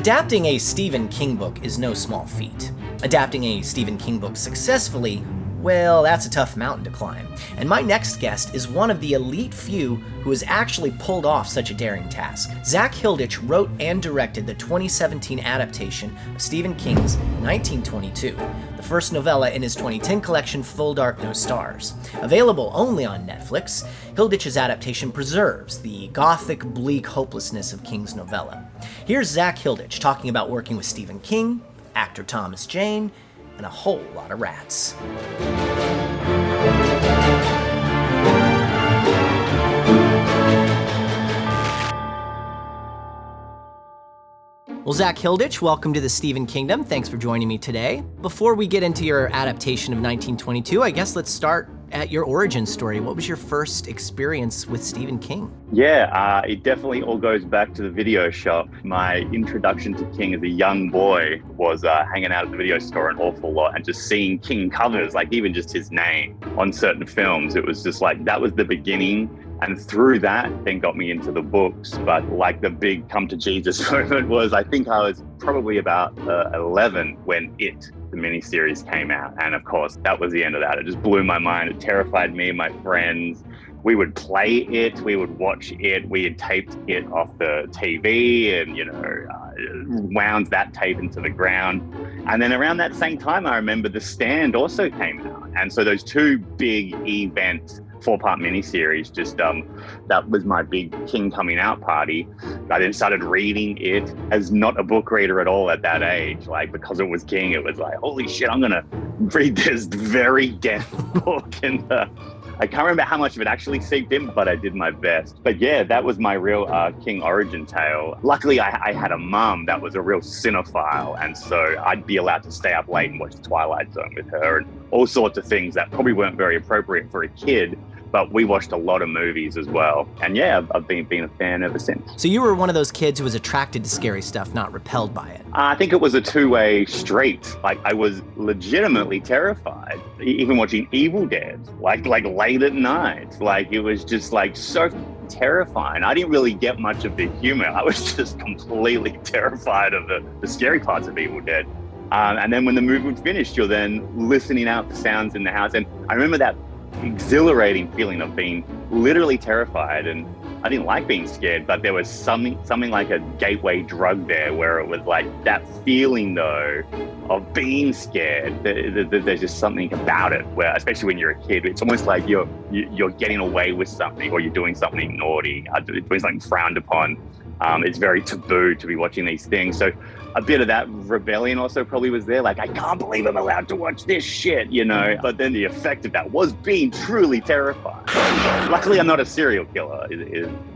Adapting a Stephen King book is no small feat. Adapting a Stephen King book successfully, well, that's a tough mountain to climb. And my next guest is one of the elite few who has actually pulled off such a daring task. Zak Hilditch wrote and directed the 2017 adaptation of Stephen King's 1922, the first novella in his 2010 collection Full Dark, No Stars. Available only on Netflix, Hilditch's adaptation preserves the gothic, bleak hopelessness of King's novella. Here's Zak Hilditch talking about working with Stephen King, actor Thomas Jane, and a whole lot of rats. Well, Zak Hilditch, welcome to the Stephen Kingdom. Thanks for joining me today. Before we get into your adaptation of 1922, I guess let's start at your origin story. What was your first experience with Stephen King? Yeah, it definitely all goes back to the video shop. My introduction to King as a young boy was hanging out at the video store an awful lot and just seeing King covers, like even just his name on certain films. It was just like, that was the beginning. And through that, then got me into the books. But like the big come to Jesus moment was, I think I was probably about 11 when the miniseries came out. And of course, that was the end of that. It just blew my mind. It terrified me and my friends. We would play it, we would watch it. We had taped it off the TV and, wound that tape into the ground. And then around that same time, I remember The Stand also came out. And so those two big events, 4-part miniseries, just that was my big King coming out party. I then started reading it as not a book reader at all at that age. Like, because it was King, it was like, holy shit, I'm gonna read this very dense book. And I can't remember how much of it actually seeped in, but I did my best. But yeah, that was my real King origin tale. Luckily, I had a mum that was a real cinephile, and so I'd be allowed to stay up late and watch The Twilight Zone with her and all sorts of things that probably weren't very appropriate for a kid. But we watched a lot of movies as well. And yeah, I've been a fan ever since. So you were one of those kids who was attracted to scary stuff, not repelled by it. I think it was a two-way street. Like, I was legitimately terrified, even watching Evil Dead, like late at night. Like, it was just like so terrifying. I didn't really get much of the humor. I was just completely terrified of the scary parts of Evil Dead. And then when the movie was finished, you're then listening out the sounds in the house. And I remember that exhilarating feeling of being literally terrified. And I didn't like being scared, but there was something like a gateway drug there, where it was like that feeling though of being scared. There's just something about it where, especially when you're a kid, it's almost like you're getting away with something, or you're doing something naughty, doing something frowned upon. It's very taboo to be watching these things. So a bit of that rebellion also probably was there. Like, I can't believe I'm allowed to watch this shit, But then the effect of that was being truly terrified. Luckily, I'm not a serial killer,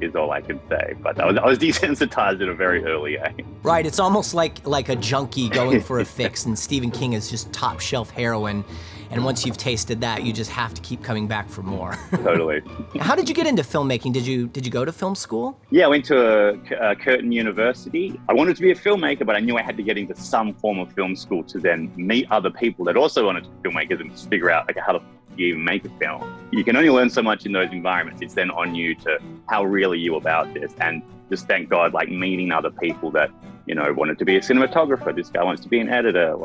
is all I can say. But I was desensitized at a very early age. Right, it's almost like a junkie going for a fix, and Stephen King is just top shelf heroin. And once you've tasted that, you just have to keep coming back for more. Totally. How did you get into filmmaking? Did you go to film school? Yeah, I went to Curtin University. I wanted to be a filmmaker, but I knew I had to get into some form of film school to then meet other people that also wanted to be filmmakers and just figure out, okay, how do you even make a film? You can only learn so much in those environments. It's then on you to, how real are you about this? And just thank God, like meeting other people that, wanted to be a cinematographer. This guy wants to be an editor,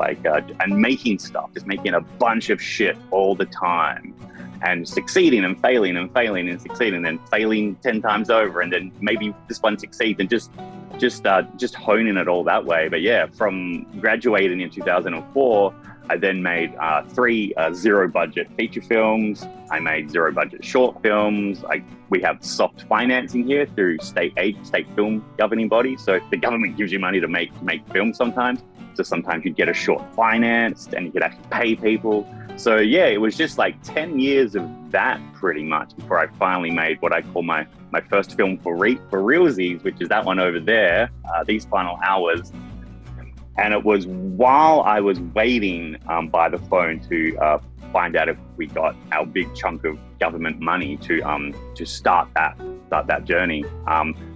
and making stuff, just making a bunch of shit all the time and succeeding and failing and failing and succeeding and then failing 10 times over. And then maybe this one succeeds and just honing it all that way. But yeah, from graduating in 2004, I then made 3 zero-budget feature films. I made zero-budget short films. We have soft financing here through state film governing bodies. So the government gives you money to make films sometimes. So sometimes you'd get a short financed and you could actually pay people. So yeah, it was just like 10 years of that pretty much before I finally made what I call my first film for realsies, which is that one over there, These Final Hours. And it was while I was waiting by the phone to find out if we got our big chunk of government money to start that journey,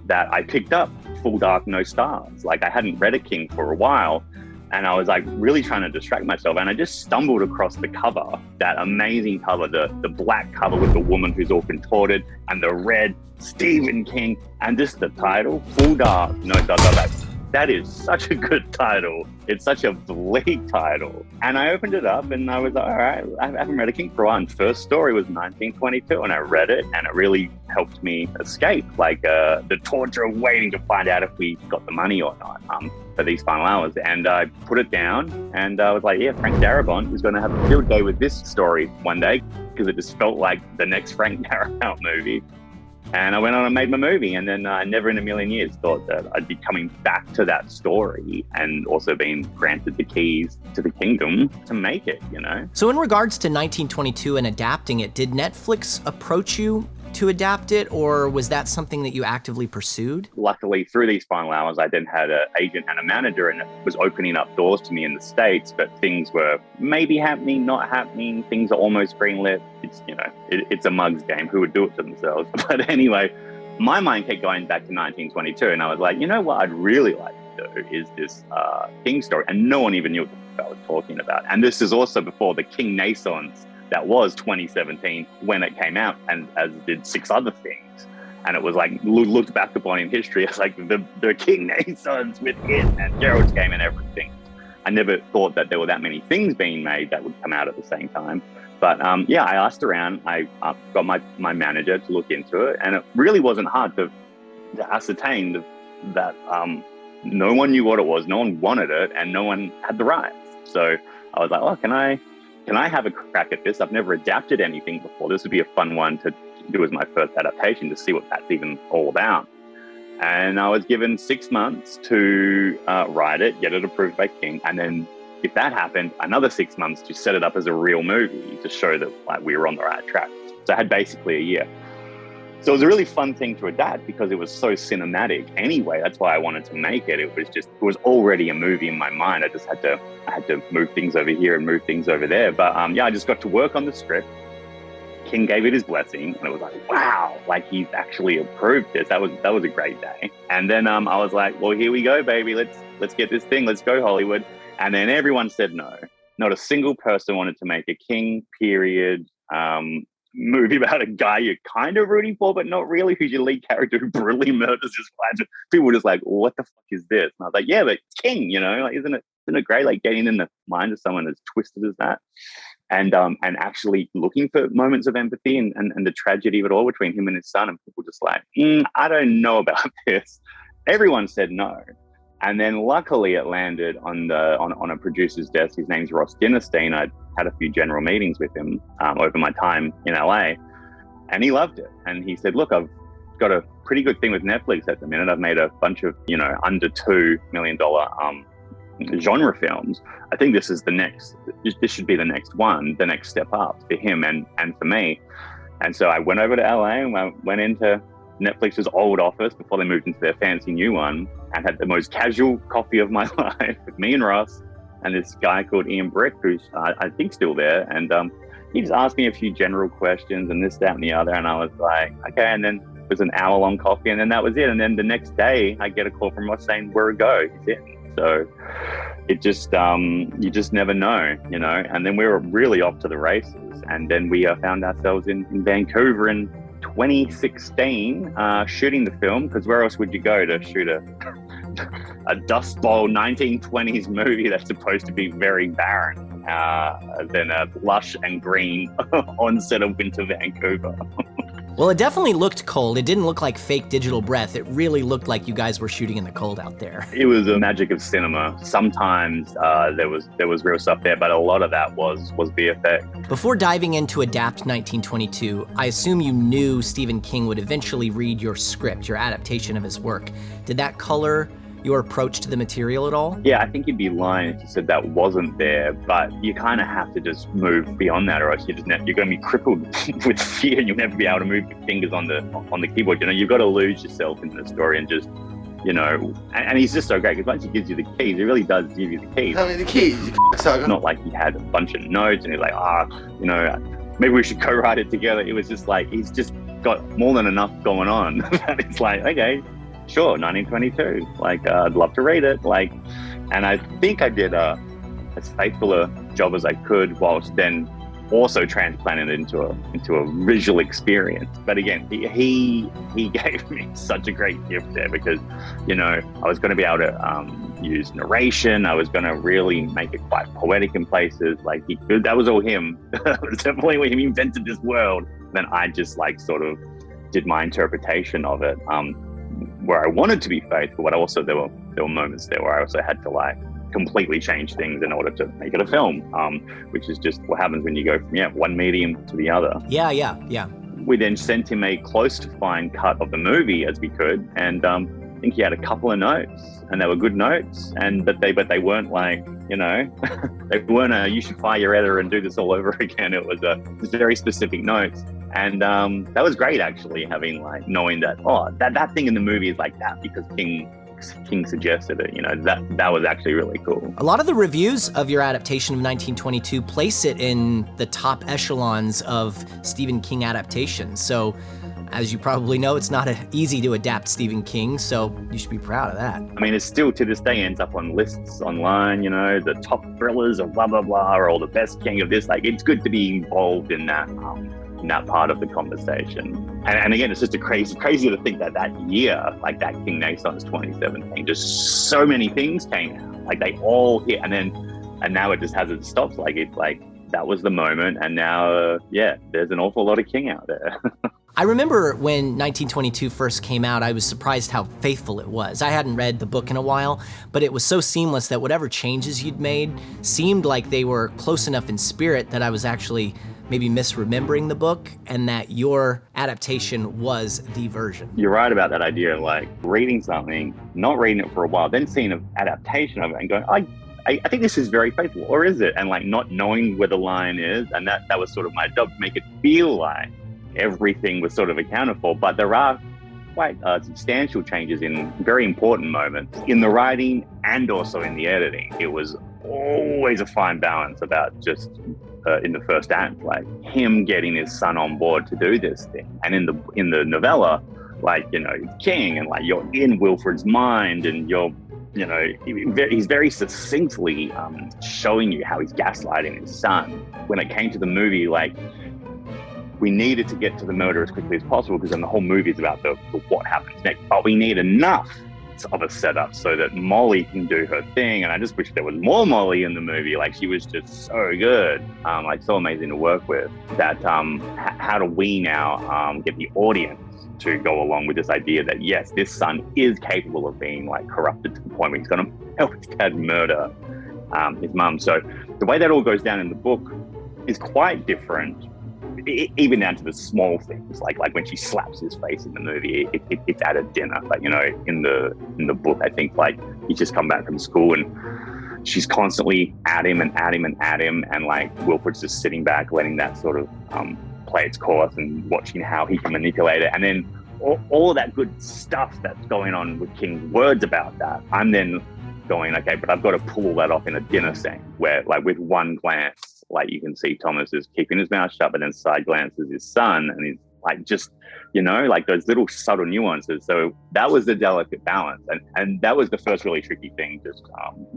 that I picked up Full Dark, No Stars. Like, I hadn't read a King for a while, and I was like really trying to distract myself, and I just stumbled across the cover, that amazing cover, the black cover with the woman who's all contorted, and the red Stephen King, and just the title, Full Dark, No Stars. that is such a good title. It's such a bleak title. And I opened it up and I was like, all right, I haven't read a King for a while. And first story was 1922, and I read it, and it really helped me escape, like the torture of waiting to find out if we got the money or not for these final hours. And I put it down, and I was like, yeah, Frank Darabont is going to have a field day with this story one day, because it just felt like the next Frank Darabont movie. And I went on and made my movie, and then I never in a million years thought that I'd be coming back to that story and also being granted the keys to the kingdom to make it, you know? So in regards to 1922 and adapting it, did Netflix approach you to adapt it, or was that something that you actively pursued? Luckily, through these final hours, I then had an agent and a manager, and it was opening up doors to me in the States, but things were maybe happening, not happening. Things are almost greenlit. It's, you know, it's a mug's game. Who would do it to themselves? But anyway, my mind kept going back to 1922, and I was like, you know what I'd really like to do is this King story, and no one even knew what I was talking about. And this is also before the King Naissance that was 2017 when it came out, and as did 6 other things. And it was like looked back upon in history as like the King Naissance with it and Gerald's Game and everything. I never thought that there were that many things being made that would come out at the same time. But yeah, I asked around. I got my manager to look into it, and it really wasn't hard to ascertain that no one knew what it was, no one wanted it, and no one had the rights. So I was like, oh, can I have a crack at this? I've never adapted anything before. This would be a fun one to do as my first adaptation, to see what that's even all about. And I was given 6 months to write it, get it approved by King, and then if that happened, another 6 months to set it up as a real movie to show that like we were on the right track. So I had basically a year. So it was a really fun thing to adapt because it was so cinematic anyway. That's why I wanted to make it. It was already a movie in my mind. I had to move things over here and move things over there. But yeah, I just got to work on the script. King gave it his blessing, and it was like, wow, like he's actually approved this. That was a great day. And then I was like, well, here we go, baby. Let's get this thing. Let's go, Hollywood. And then everyone said no. Not a single person wanted to make a King period movie about a guy you're kind of rooting for, but not really, who's your lead character who brutally murders his wife. People were just like, what the fuck is this? And I was like, yeah, but it's King, you know, like, isn't it great, like getting in the mind of someone as twisted as that, and actually looking for moments of empathy and the tragedy of it all between him and his son, and people just like, I don't know about this. Everyone said no. And then luckily it landed on a producer's desk. His name's Ross Dinnerstein. I'd had a few general meetings with him over my time in LA, and he loved it. And he said, look, I've got a pretty good thing with Netflix at the minute. I've made a bunch of, you know, under $2 million genre films. I think this should be the next one, the next step up for him and for me. And so I went over to LA and I went into Netflix's old office before they moved into their fancy new one, and had the most casual coffee of my life with me and Ross and this guy called Ian Brick, who's I think still there. And he just asked me a few general questions and this, that, and the other. And I was like, okay. And then it was an hour-long coffee, and then that was it. And then the next day, I get a call from Ross saying, "We're a go. He's in." So it just, you just never know, you know. And then we were really off to the races. And then we found ourselves in Vancouver in 2016 shooting the film, because where else would you go to shoot a Dust Bowl 1920s movie that's supposed to be very barren than a lush and green onset of winter Vancouver. Well, it definitely looked cold. It didn't look like fake digital breath. It really looked like you guys were shooting in the cold out there. It was a magic of cinema. Sometimes there was real stuff there, but a lot of that was VFX. Before diving into Adapt 1922, I assume you knew Stephen King would eventually read your script, your adaptation of his work. Did that color your approach to the material at all? Yeah, I think you'd be lying if you said that wasn't there, but you kind of have to just move beyond that, or else you're going to be crippled with fear. You'll never be able to move your fingers on the keyboard. You know, you've got to lose yourself in the story and just, you know, and he's just so great, because once he gives you the keys, he really does give you the keys. Tell me the keys, you It's not like he had a bunch of notes and he's like, you know, maybe we should co-write it together. It was just like, he's just got more than enough going on that it's like, okay, sure, 1922. Like, I'd love to read it. Like, and I think I did as faithful a job as I could, whilst then also transplanted into a visual experience. But again, he gave me such a great gift there, because, you know, I was going to be able to use narration. I was going to really make it quite poetic in places. Like, that was all him. It was definitely when he invented this world. Then I just like sort of did my interpretation of it, where I wanted to be faithful, but also there were moments there where I also had to like completely change things in order to make it a film, which is just what happens when you go from one medium to the other. Yeah. We then sent him a close to fine cut of the movie as we could, and I think he had a couple of notes, and they were good notes, but they weren't like, you know, they weren't you should fire your editor and do this all over again. It was just very specific notes. And that was great, actually, having like knowing that that thing in the movie is like that because King suggested it. You know, that was actually really cool. A lot of the reviews of your adaptation of 1922 place it in the top echelons of Stephen King adaptations. So, as you probably know, it's not easy to adapt Stephen King, so you should be proud of that. I mean, it still to this day ends up on lists online, you know, the top thrillers of blah, blah, blah, or the best King of this. Like, it's good to be involved in that part of the conversation. And again, it's just crazy to think that year, like that King Renaissance 2017, just so many things came out. Like, they all hit, and now it just hasn't stopped. Like, it's like, that was the moment, and now, there's an awful lot of King out there. I remember when 1922 first came out, I was surprised how faithful it was. I hadn't read the book in a while, but it was so seamless that whatever changes you'd made seemed like they were close enough in spirit that I was actually maybe misremembering the book, and that your adaptation was the version. You're right about that idea of like reading something, not reading it for a while, then seeing an adaptation of it and going, I think this is very faithful, or is it? And like not knowing where the line is, and that was sort of my job, to make it feel like everything was sort of accounted for. But there are quite substantial changes in very important moments in the writing and also in the editing. It was always a fine balance about just in the first act, like him getting his son on board to do this thing, and in the novella, like, you know, King, and like you're in Wilfred's mind, and you're, you know, he's very succinctly showing you how he's gaslighting his son. When it came to the movie, like, we needed to get to the murder as quickly as possible, because then the whole movie is about the what happens next. But we need enough of a setup so that Molly can do her thing. And I just wish there was more Molly in the movie. Like, she was just so good, like so amazing to work with. That how do we now get the audience to go along with this idea that yes, this son is capable of being like corrupted to the point where he's going to help his dad murder his mum. So the way that all goes down in the book is quite different, even down to the small things, like when she slaps his face in the movie. It's at a dinner, but you know, in the book, I think like he's just come back from school and she's constantly at him, and like Wilfred's just sitting back, letting that sort of play its course and watching how he can manipulate it. And then all of that good stuff that's going on with King's words about that, I'm then going, okay, but I've got to pull all that off in a dinner scene where, like, with one glance, like, you can see Thomas is keeping his mouth shut, but then side glances his son, and he's like, just, you know, like those little subtle nuances. So that was the delicate balance, and that was the first really tricky thing, just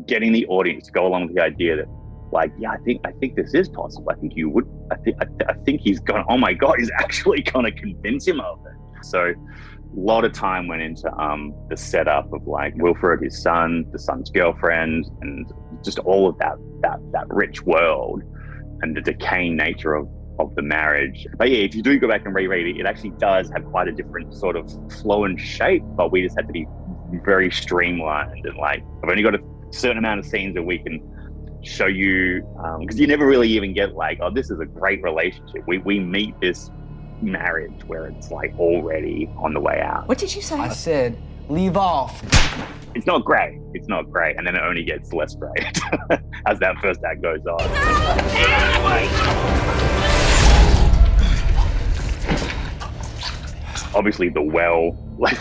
getting the audience to go along with the idea that, like, yeah, I think this is possible. I think you would. I think he's gonna. Oh my God, he's actually gonna convince him of it. So a lot of time went into the setup of like Wilfred, his son, the son's girlfriend, and just all of that rich world and the decaying nature of the marriage. But yeah, if you do go back and reread it, it actually does have quite a different sort of flow and shape, but we just had to be very streamlined, and like, I've only got a certain amount of scenes that we can show you, because you never really even get like, oh, this is a great relationship. We meet this marriage where it's like already on the way out. What did you say? I said, leave off. It's not great, and then it only gets less great as that first act goes on. Obviously the well, like,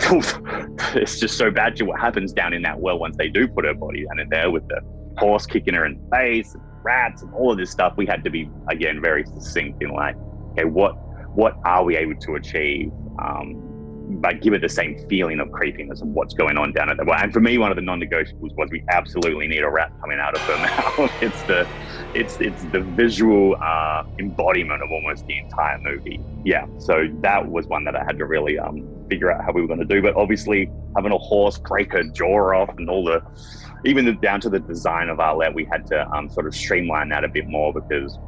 it's just so bad to what happens down in that well once they do put her body down in there, with the horse kicking her in the face, and rats, and all of this stuff. We had to be, again, very succinct in like, okay, what are we able to achieve but give it the same feeling of creepiness of what's going on down at the well. And for me, one of the non-negotiables was we absolutely need a rat coming out of her mouth. It's the visual embodiment of almost the entire movie. Yeah, so that was one that I had to really figure out how we were going to do. But obviously, having a horse break her jaw off and all down to the design of Arlette, we had to sort of streamline that a bit more, because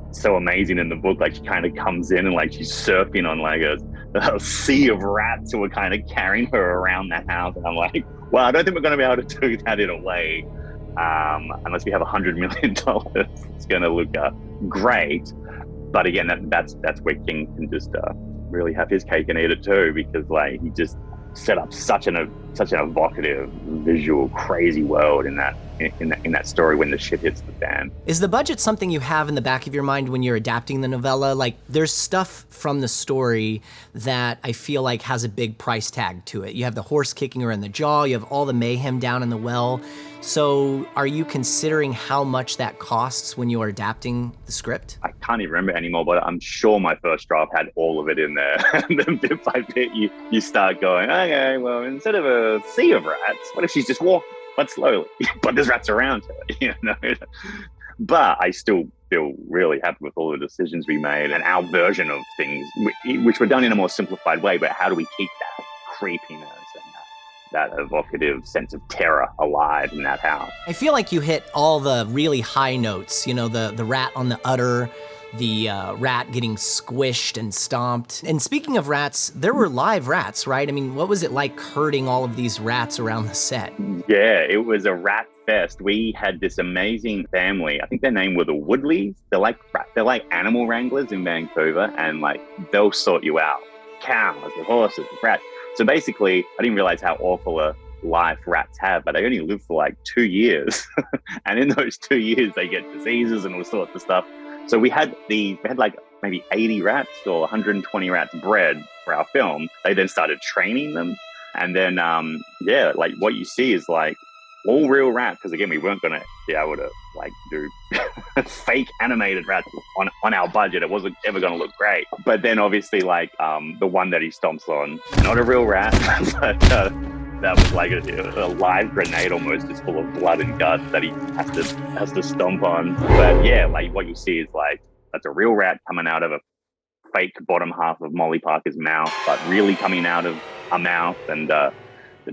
it's so amazing in the book. Like, she kind of comes in and like she's surfing on like a sea of rats who are kind of carrying her around the house, and I'm like, well, I don't think we're going to be able to do that in a way unless we have $100 million. It's going to look great, but again, that's where King can just really have his cake and eat it too, because like he just set up such an evocative, visual, crazy world in that story when the shit hits the fan. Is the budget something you have in the back of your mind when you're adapting the novella? Like, there's stuff from the story that I feel like has a big price tag to it. You have the horse kicking her in the jaw, you have all the mayhem down in the well. So are you considering how much that costs when you are adapting the script? I can't even remember anymore, but I'm sure my first draft had all of it in there. And then bit by bit, you start going, okay, well, instead of a sea of rats, what if she's just walking, but slowly? But there's rats around her, you know? But I still feel really happy with all the decisions we made and our version of things, which were done in a more simplified way. But how do we keep that creepiness and that evocative sense of terror alive in that house? I feel like you hit all the really high notes, you know, the rat on the udder, the rat getting squished and stomped. And speaking of rats, there were live rats, right? I mean, what was it like herding all of these rats around the set? Yeah, it was a rat fest. We had this amazing family. I think their name were the Woodleys. They're like animal wranglers in Vancouver, and like they'll sort you out. Cows, the horses, the rats. So basically, I didn't realize how awful a life rats have, but they only live for like 2 years. And in those 2 years, they get diseases and all sorts of stuff. So we had like maybe 80 rats or 120 rats bred for our film. They then started training them. And then, like what you see is like all real rats. Because again, we weren't going to be able to like do fake animated rats on our budget. It wasn't ever going to look great. But then obviously like the one that he stomps on, not a real rat, but that was like a live grenade almost, just full of blood and guts that he has to stomp on. But yeah, like what you see is like, that's a real rat coming out of a fake bottom half of Molly Parker's mouth, but really coming out of a mouth, and the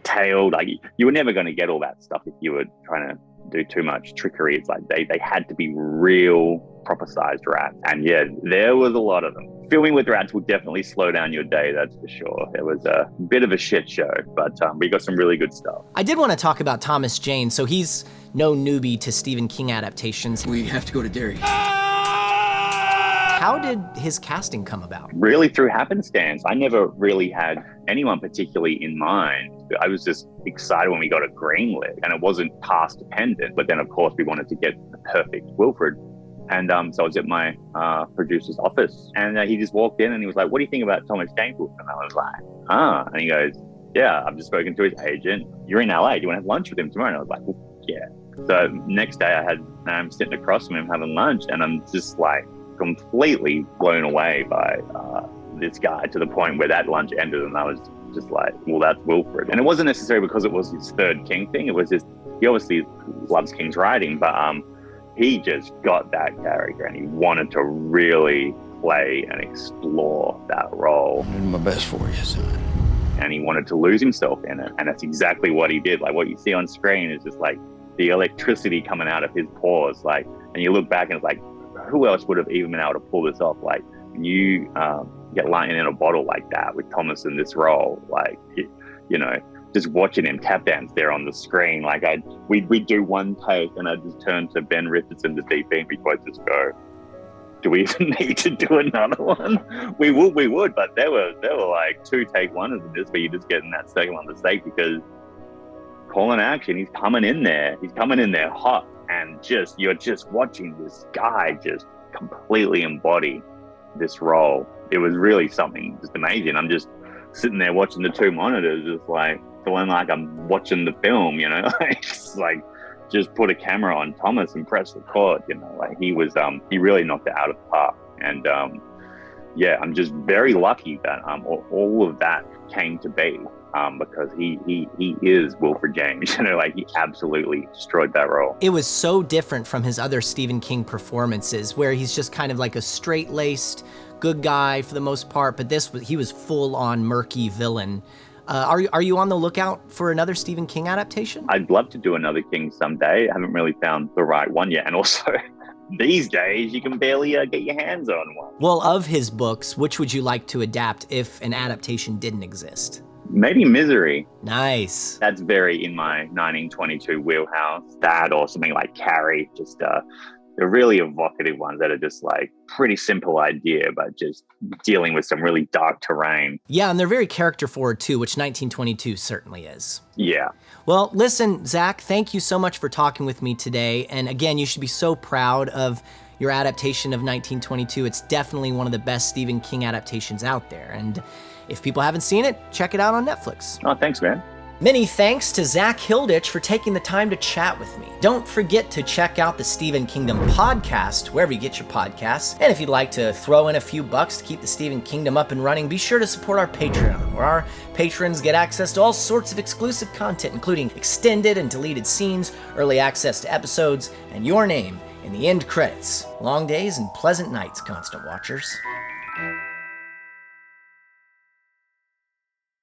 tail. Like, you were never going to get all that stuff if you were trying to do too much trickery. It's like they had to be real proper sized rats. And yeah, there was a lot of them. Filming with rats will definitely slow down your day, that's for sure. It was a bit of a shit show, but we got some really good stuff. I did want to talk about Thomas Jane. So he's no newbie to Stephen King adaptations. We have to go to Derry. How did his casting come about? Really through happenstance. I never really had anyone particularly in mind. I was just excited when we got a greenlit, and it wasn't cast dependent. But then, of course, we wanted to get the perfect Wilfred. And so I was at my producer's office, and he just walked in and he was like, what do you think about Thomas Jane book? And I was like, and he goes, yeah, I've just spoken to his agent. You're in LA. Do you want to have lunch with him tomorrow? And I was like, well, yeah. So next day I'm sitting across from him having lunch, and I'm just like completely blown away by this guy, to the point where that lunch ended and I was just like, well, that's Wilfred. And it wasn't necessarily because it was his third King thing. It was just, he obviously loves King's writing, but he just got that character and he wanted to really play and explore that role. I'm doing my best for you, son. And he wanted to lose himself in it. And that's exactly what he did. Like, what you see on screen is just like the electricity coming out of his pores. Like, and you look back and it's like, who else would have even been able to pull this off? Like, when you get lightning in a bottle like that with Thomas in this role, like, you know, just watching him tap dance there on the screen, like we'd do one take and I'd just turn to Ben Richardson, the DP, before I'd just go, do we even need to do another one? We would, but there were like 2 take wonders in this, where you're just getting that second one mistake, because calling action, he's coming in there hot, and you're just watching this guy just completely embody this role. It was really something just amazing. I'm just sitting there watching the 2 monitors, just like feeling like I'm watching the film, you know, like just put a camera on Thomas and press record, you know, like he really knocked it out of the park. And yeah, I'm just very lucky that all of that came to be, because he is Wilfred James. Like, he absolutely destroyed that role. It was so different from his other Stephen King performances, where he's just kind of like a straight-laced good guy for the most part, but he was full-on murky villain. Are you on the lookout for another Stephen King adaptation? I'd love to do another King someday. I haven't really found the right one yet, and also these days you can barely get your hands on one. Well, of his books, which would you like to adapt if an adaptation didn't exist? Maybe Misery. Nice. That's very in my 1922 wheelhouse. That, or something like Carrie. Just they're really evocative ones that are just like pretty simple idea, but just dealing with some really dark terrain. Yeah, and they're very character forward too, which 1922 certainly is. Yeah. Well, listen, Zach, thank you so much for talking with me today. And again, you should be so proud of your adaptation of 1922. It's definitely one of the best Stephen King adaptations out there. And if people haven't seen it, check it out on Netflix. Oh, thanks, man. Many thanks to Zak Hilditch for taking the time to chat with me. Don't forget to check out the Stephen Kingdom podcast, wherever you get your podcasts. And if you'd like to throw in a few bucks to keep the Stephen Kingdom up and running, be sure to support our Patreon, where our patrons get access to all sorts of exclusive content, including extended and deleted scenes, early access to episodes, and your name in the end credits. Long days and pleasant nights, Constant Watchers.